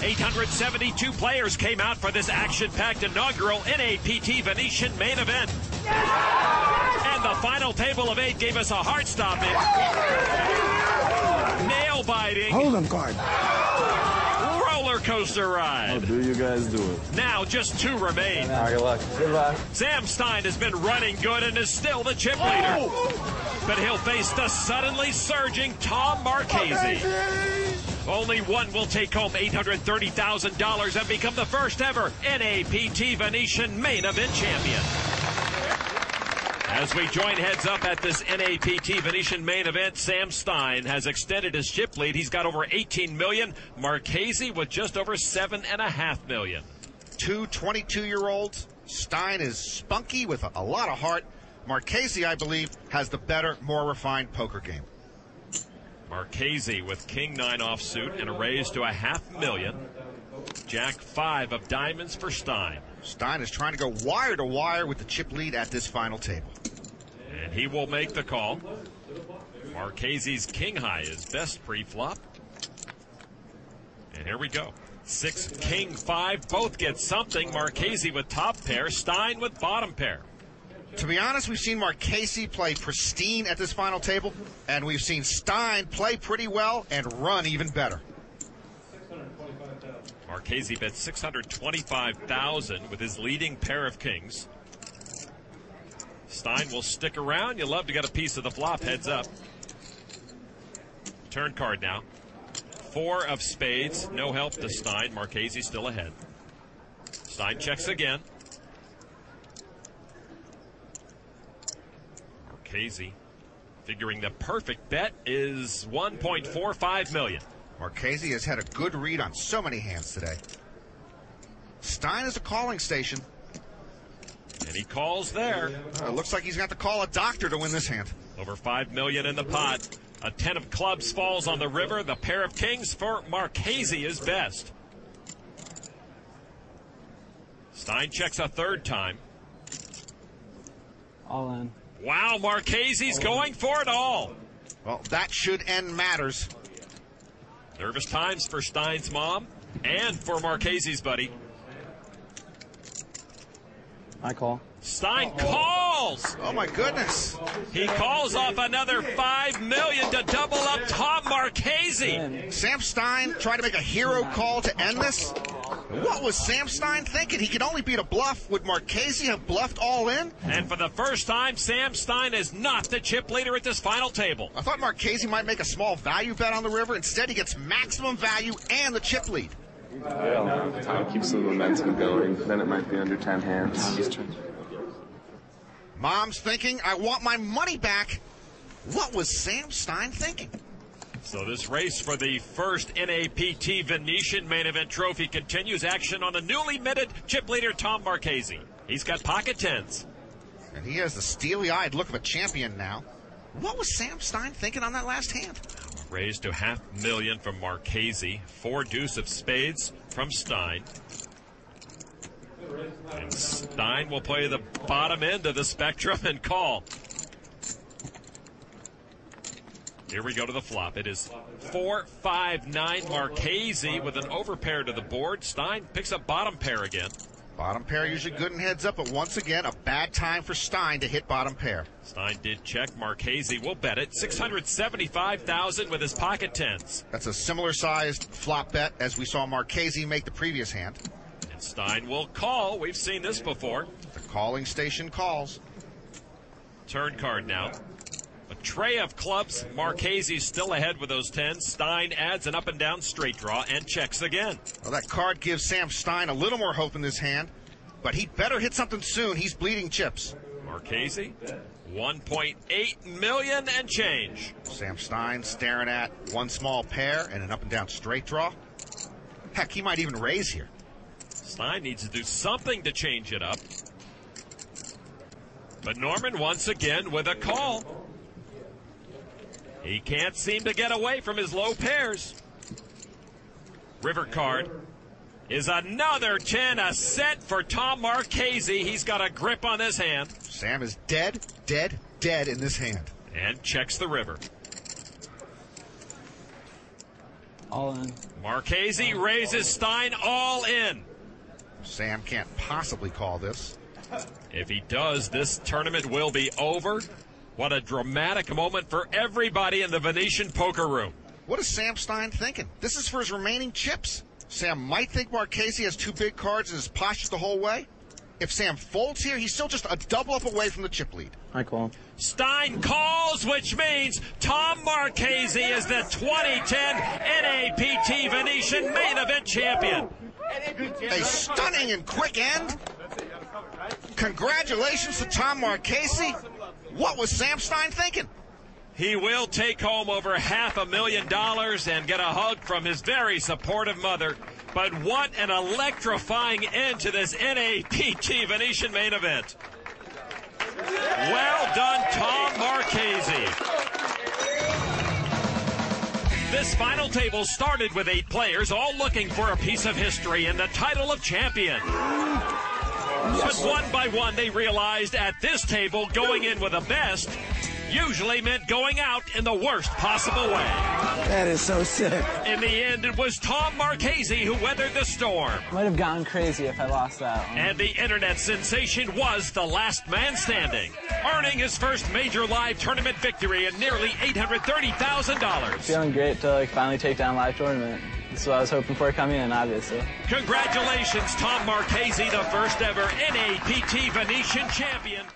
872 players came out for this action-packed inaugural NAPT Venetian main event. And the final table of 8 gave us a heart-stopping, nail-biting, Hold'em card, roller coaster ride. How do you guys do it? Now just 2 remain. Good luck. Good luck. Sam Stein has been running good and is still the chip leader. But he'll face the suddenly surging Tom Marchese. Only one will take home $830,000 and become the first ever NAPT Venetian main event champion. As we join heads up at this NAPT Venetian main event, Sam Stein has extended his chip lead. He's got over $18 million. Marchese with just over $7.5 million. Two 22-year-olds. Stein is spunky with a lot of heart. Marchese, I believe, has the better, more refined poker game. Marchese with King 9 offsuit and a raise to $500,000. Jack 5 of diamonds for Stein. Stein is trying to go wire to wire with the chip lead at this final table. And he will make the call. Marchese's King High is best pre-flop. And here we go. 6, King 5, both get something. Marchese with top pair, Stein with bottom pair. To be honest, we've seen Marchese play pristine at this final table, and we've seen Stein play pretty well and run even better. Marchese bet $625,000 with his leading pair of kings. Stein will stick around. You'll love to get a piece of the flop. Heads up. Turn card now. 4 of spades. No help to Stein. Marchese still ahead. Stein checks again. Marchese figuring the perfect bet is $1.45 million. Marchese has had a good read on so many hands today. Stein is a calling station. And he calls there. Looks like he's got to call a doctor to win this hand. Over $5 million in the pot. A 10 of clubs falls on the river. The pair of kings for Marchese is best. Stein checks a third time. All in. Wow, Marchese's going for it all. Well, that should end matters. Nervous times for Stein's mom and for Marchese's buddy. I call. Stein calls. Oh, my goodness. He calls off another $5 million to double up Tom Marchese. Sam Stein tried to make a hero call to end this. What was Sam Stein thinking? He could only beat a bluff. Would Marchese have bluffed all in? And for the first time, Sam Stein is not the chip leader at this final table. I thought Marchese might make a small value bet on the river. Instead, he gets maximum value and the chip lead. Yeah, Tom keeps the momentum going. Then it might be under 10 hands. Mom's thinking, I want my money back. What was Sam Stein thinking? So this race for the first NAPT Venetian main event trophy continues. Action on the newly minted chip leader Tom Marchese. He's got pocket tens. And he has the steely-eyed look of a champion now. What was Sam Stein thinking on that last hand? Raised to $500,000 from Marchese. 4 deuce of spades from Stein. And Stein will play the bottom end of the spectrum and call. Here we go to the flop. It is 4-5-9 Marchese with an overpair to the board. Stein picks up bottom pair again. Bottom pair usually good in heads up, but once again, a bad time for Stein to hit bottom pair. Stein did check. Marchese will bet it. $675,000 with his pocket tens. That's a similar-sized flop bet as we saw Marchese make the previous hand. And Stein will call. We've seen this before. The calling station calls. Turn card now. A tray of clubs. Marchese's still ahead with those tens. Stein adds an up and down straight draw and checks again. Well, that card gives Sam Stein a little more hope in this hand, but he'd better hit something soon. He's bleeding chips. Marchese, $1.8 million and change. Sam Stein staring at one small pair and an up and down straight draw. Heck, he might even raise here. Stein needs to do something to change it up. But Norman once again with a call. He can't seem to get away from his low pairs. River card is another 10, a set for Tom Marchese. He's got a grip on this hand. Sam is dead in this hand. And checks the river. All in. Marchese raises Stein all in. Sam can't possibly call this. If he does, this tournament will be over. What a dramatic moment for everybody in the Venetian poker room. What is Sam Stein thinking? This is for his remaining chips. Sam might think Marchese has two big cards and is postured the whole way. If Sam folds here, he's still just a double up away from the chip lead. I call. Stein calls, which means Tom Marchese is the 2010 NAPT Venetian main event champion. A stunning and quick end. Congratulations to Tom Marchese. What was Sam Stein thinking? He will take home over $500,000 and get a hug from his very supportive mother. But what an electrifying end to this NAPT Venetian main event. Well done, Tom Marchese. This final table started with 8 players, all looking for a piece of history and the title of champion. But one by one, they realized at this table, going in with the best usually meant going out in the worst possible way. That is so sick. In the end, it was Tom Marchese who weathered the storm. Might have gone crazy if I lost that one. And the internet sensation was the last man standing, earning his first major live tournament victory in nearly $830,000. Feeling great to finally take down live tournament. That's what I was hoping for coming in, obviously. Congratulations, Tom Marchese, the first ever NAPT Venetian champion.